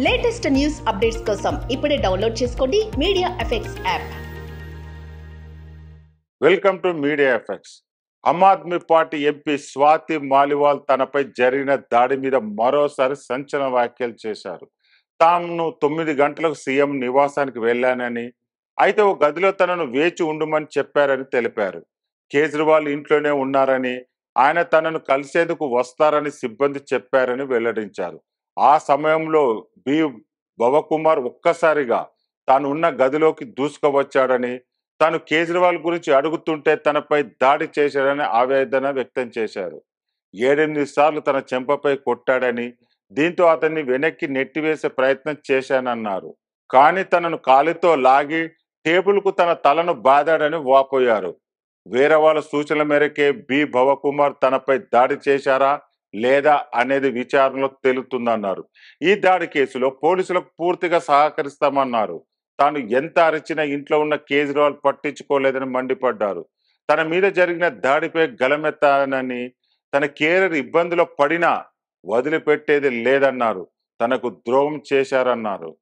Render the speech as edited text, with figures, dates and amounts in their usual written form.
Latest news updates కోసం ఇప్పుడే download చేసుకోండి Media Effects app. Welcome to Media Effects. Aam Aadmi Party MP Swati Maliwal తనపై జరిగిన దాడి మీద మరోసారి సంచలన వ్యాఖ్యలు చేశారు. తాను 9 గంటలకు సీఎం నివాసానికి వెళ్లానని, అయితే ఓ గదిలో తనను వేచి ఉండమని చెప్పారని తెలిపారు. కేజ్రీవాల్ ఇంట్లోనే ఉన్నారని, ఆయన తనను కలిసేందుకు వస్తారని సిబ్బంది చెప్పారని వెల్లడించారు. ఆ సమయంలో బి భవకుమార్ ఒక్కసారిగా తాను ఉన్న గదిలోకి దూసుకువచ్చాడని, తాను కేజ్రీవాల్ గురించి అడుగుతుంటే తనపై దాడి చేశాడని ఆవేదన వ్యక్తం చేశారు. 7-8 సార్లు తన చెంపపై కొట్టాడని, దీంతో అతన్ని వెనక్కి నెట్టివేసే ప్రయత్నం చేశానన్నారు. కానీ తనను కాలితో లాగి టేబుల్కు తన తలను బాదాడని వాపోయారు. వేరే వాళ్ళ సూచనల మేరకే బి భవకుమార్ తనపై దాడి చేశారా లేదా అనేది విచారణలో తేలుతుందన్నారు. ఈ దాడి కేసులో పోలీసులకు పూర్తిగా సహకరిస్తామన్నారు. తాను ఎంత అరిచినా ఇంట్లో ఉన్న కేజ్రీవాల్ పట్టించుకోలేదని మండిపడ్డారు. తన మీద జరిగిన దాడిపై గలమెత్తానని, తన కెరీర్ ఇబ్బందిలో పడినా వదిలిపెట్టేది లేదన్నారు. తనకు ద్రోహం చేశారన్నారు.